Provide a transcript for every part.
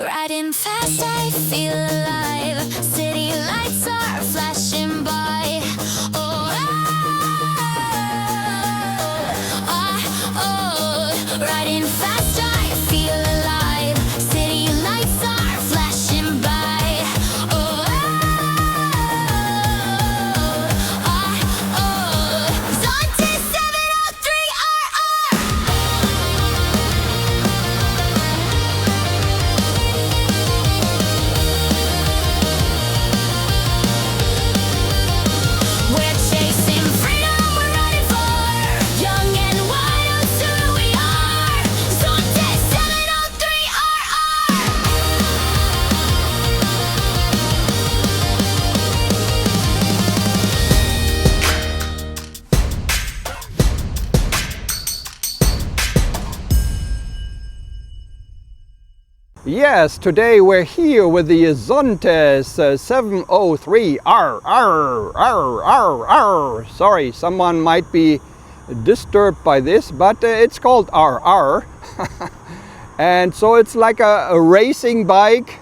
Riding fast, I feel alive. City lights are flashing by. Oh, riding fast, I feel alive. City lights are flashing by. Oh, Zontes 703RR. We're chasing freedom, we're running for young and wild, it's who we are. Zontes 703RR. Yes, today we're here with the Zontes 703RR. Sorry, someone might be disturbed by this, but it's called RR. And so it's like a racing bike.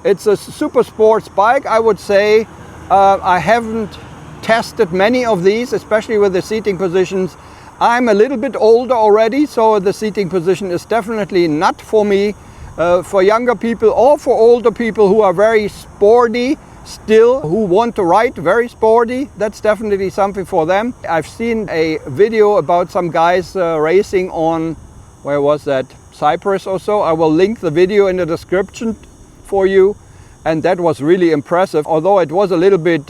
It's a super sports bike, I would say. I haven't tested many of these, especially with the seating positions. I'm a little bit older already, so the seating position is definitely not for me. For younger people or for older people who are very sporty still, who want to ride very sporty, that's definitely something for them. I've seen a video about some guys racing on, where was that, Cyprus or so. I will link the video in the description for you. And that was really impressive, although it was a little bit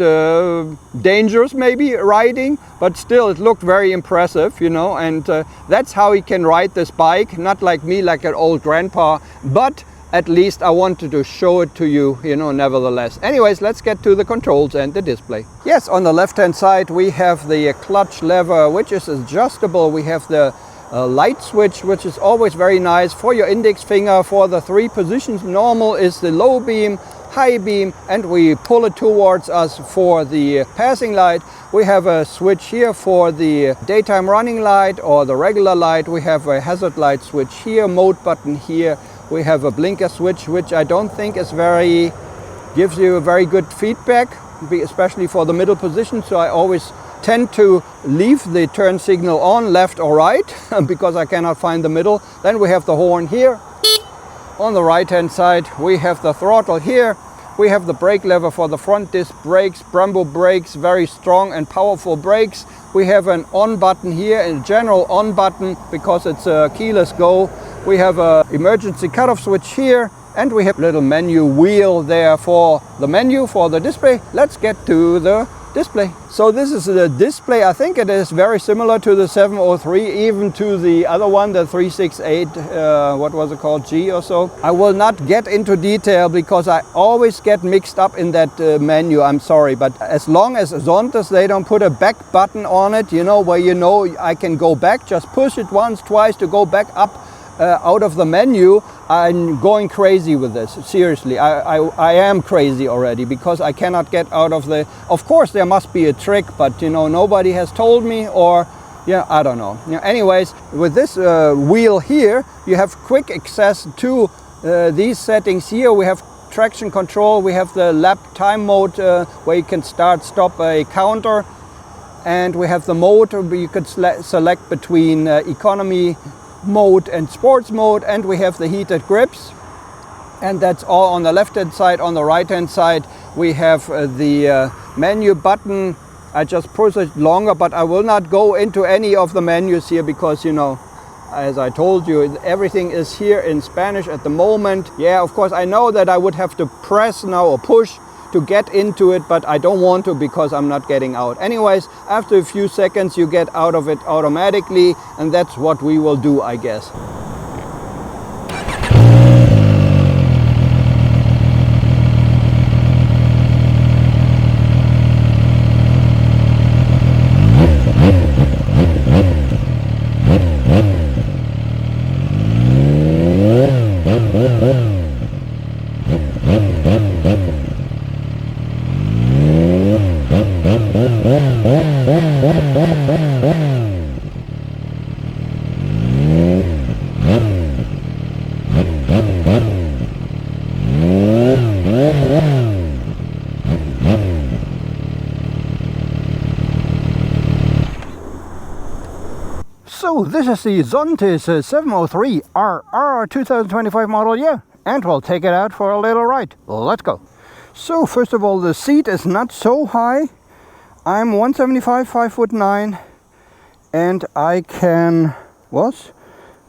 dangerous maybe riding, but still it looked very impressive, you know, and that's how he can ride this bike, not like me, like an old grandpa, but at least I wanted to show it to you, you know, nevertheless. Anyways, let's get to the controls and the display. Yes, on the left hand side we have the clutch lever, which is adjustable. We have the light switch, which is always very nice for your index finger for the 3 positions. Normal is the low beam, high beam, and we pull it towards us for the passing light. We have a switch here for the daytime running light or the regular light. We have a hazard light switch here, mode button here. We have a blinker switch, which I don't think is gives you a very good feedback, especially for the middle position. So I always tend to leave the turn signal on, left or right, because I cannot find the middle. Then we have the horn here. On the right hand side we have the throttle here. We have the brake lever for the front disc brakes, Brembo brakes, very strong and powerful brakes. We have an on button here, a general on button because it's a keyless go. We have an emergency cutoff switch here, and we have a little menu wheel there for the menu for the display. Let's get to the display. So this is the display. I think it is very similar to the 703, even to the other one, the 368, what was it called, G or so. I will not get into detail because I always get mixed up in that menu, I'm sorry. But as long as Zontes, they don't put a back button on it, you know, where you know I can go back, just push it once, twice to go back up out of the menu. I'm going crazy with this, seriously. I am crazy already because I cannot get out of the... Of course there must be a trick, but you know, nobody has told me, or yeah, I don't know. Yeah, anyways, with this wheel here, you have quick access to these settings here. We have traction control, we have the lap time mode where you can start, stop a counter, and we have the mode where you could select between economy mode and sports mode, and we have the heated grips, and that's all on the left hand side. On the right hand side we have the menu button. I just push it longer, but I will not go into any of the menus here because, you know, as I told you, everything is here in Spanish at the moment. Yeah, of course I know that I would have to press now or push to get into it, but I don't want to because I'm not getting out. Anyways, after a few seconds you get out of it automatically, and that's what we will do, I guess. So this is the Zontes 703RR 2025 model year, and we'll take it out for a little ride. Let's go. So first of all, the seat is not so high. I'm 175, 5'9", and I can,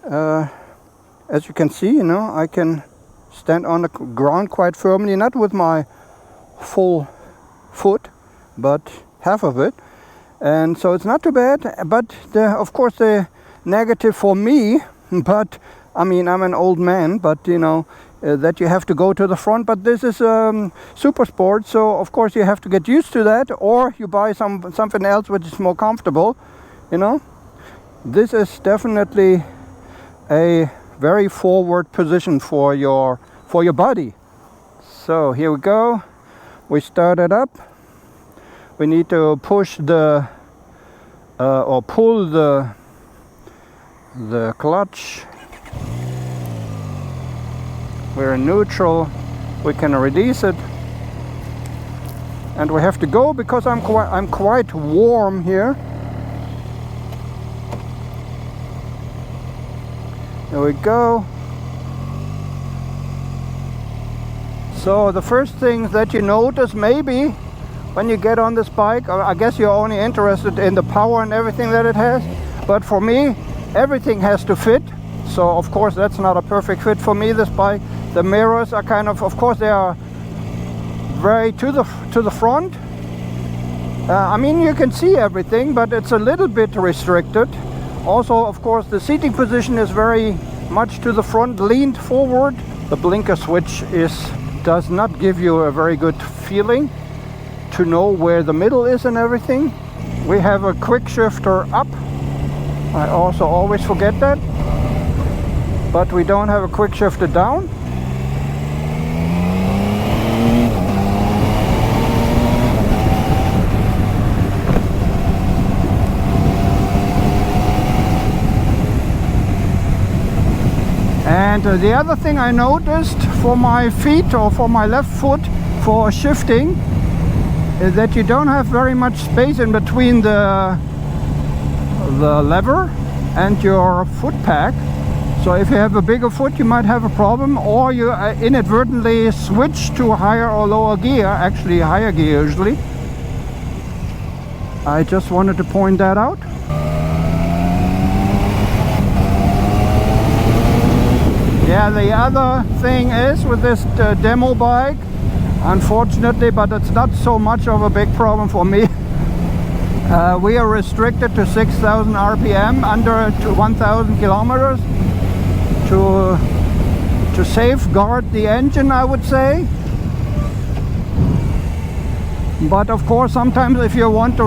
as you can see, I can stand on the ground quite firmly, not with my full foot, but half of it. And so it's not too bad, but of course the negative for me, but I mean, I'm an old man, but that you have to go to the front. But this is super sport, so of course you have to get used to that, or you buy something else which is more comfortable. This is definitely a very forward position for your body. So here we go. We start it up. We need to push or pull the clutch. We're in neutral. We can release it, and we have to go because I'm quite warm here. There we go. So the first thing that you notice maybe when you get on this bike, I guess you're only interested in the power and everything that it has, but for me everything has to fit. So of course that's not a perfect fit for me, this bike. The mirrors are of course they are very to the front. I mean, you can see everything, but it's a little bit restricted. Also, of course, the seating position is very much to the front, leaned forward. The blinker switch does not give you a very good feeling to know where the middle is and everything. We have a quick shifter up. I also always forget that. But we don't have a quick shifter down. And the other thing I noticed for my feet, or for my left foot, for shifting, is that you don't have very much space in between the lever and your foot peg. So if you have a bigger foot, you might have a problem, or you inadvertently switch to higher or lower gear, actually higher gear usually. I just wanted to point that out. Yeah, the other thing is with this demo bike, unfortunately, but it's not so much of a big problem for me. We are restricted to 6,000 RPM, under 1,000 kilometers, to safeguard the engine, I would say. But of course, sometimes if you want to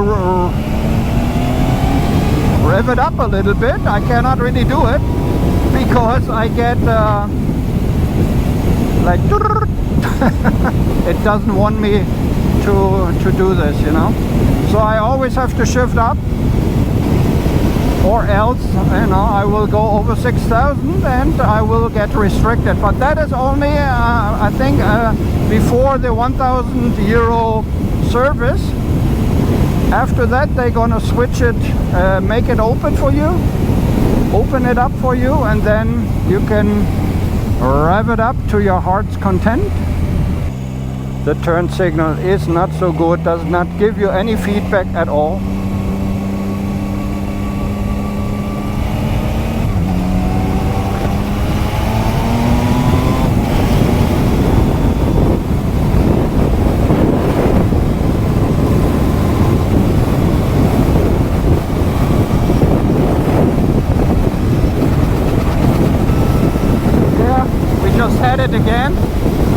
rev it up a little bit, I cannot really do it, because I get like it doesn't want me to do this, so I always have to shift up, or else I will go over 6,000 and I will get restricted. But that is only I think before the 1,000 euro service. After that they're gonna switch it, make it open it up for you, and then you can rev it up to your heart's content. The turn signal is not so good, does not give you any feedback at all. It again.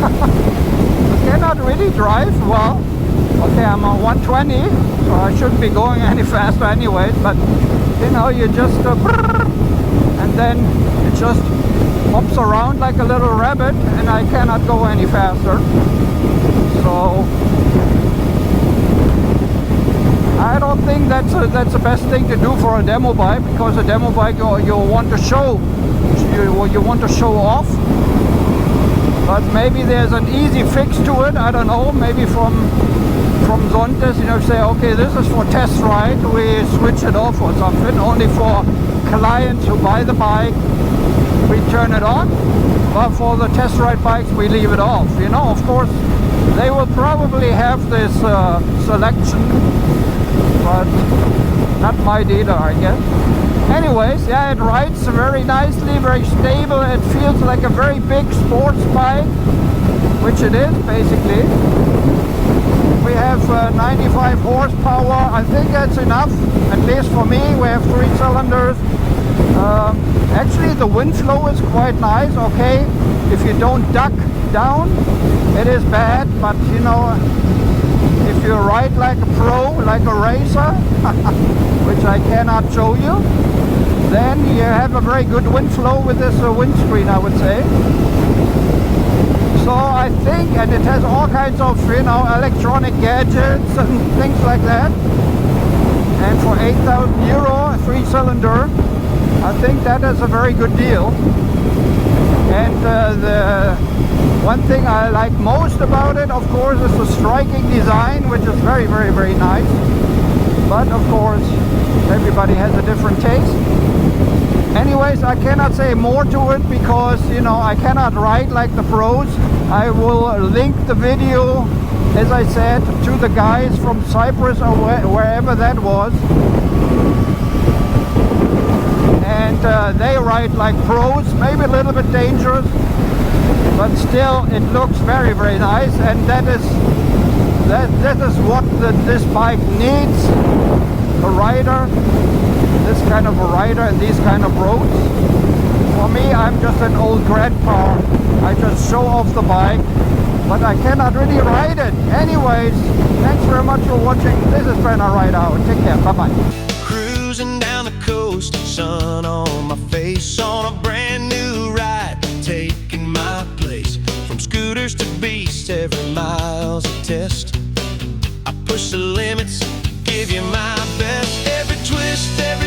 I cannot really drive well. Okay, I'm on 120, so I shouldn't be going any faster anyway, but you just and then it just hops around like a little rabbit, and I cannot go any faster. So I don't think that's the best thing to do for a demo bike, because a demo bike you want to show off. But maybe there's an easy fix to it, I don't know, maybe from Zontes, say, okay, this is for test ride, we switch it off or something, only for clients who buy the bike, we turn it on, but for the test ride bikes we leave it off. You know, of course they will probably have this selection, but not my dealer, I guess. Anyways, yeah, it rides very nicely, very stable. It feels like a very big sports bike, which it is basically. We have 95 horsepower. I think that's enough, at least for me. We have 3 cylinders. Actually, the wind flow is quite nice. Okay, if you don't duck down, it is bad, but you know, if you ride like a pro, like a racer, which I cannot show you, then you have a very good wind flow with this windscreen, I would say. So I think, and it has all kinds of, you know, electronic gadgets and things like that. And for 8,000 euro, a 3-cylinder, I think that is a very good deal. And the one thing I like most about it, of course, is the striking design, which is very, very, very nice. But of course, everybody has a different taste. Anyways, I cannot say more to it because, you know, I cannot ride like the pros. I will link the video, as I said, to the guys from Cyprus or wherever that was. And they ride like pros, maybe a little bit dangerous, but still it looks very, very nice. And that is what this bike needs, a rider, this kind of a rider and these kind of roads. For me, I'm just an old grandpa. I just show off the bike, but I cannot really ride it. Anyways, thanks very much for watching. This is Brenna Ride Out. Take care. Bye-bye. Cruising down the coast, sun on my face, on a brand new ride, taking my place. From scooters to beasts, every mile's a test. I push the limits, give you my best. Every twist, every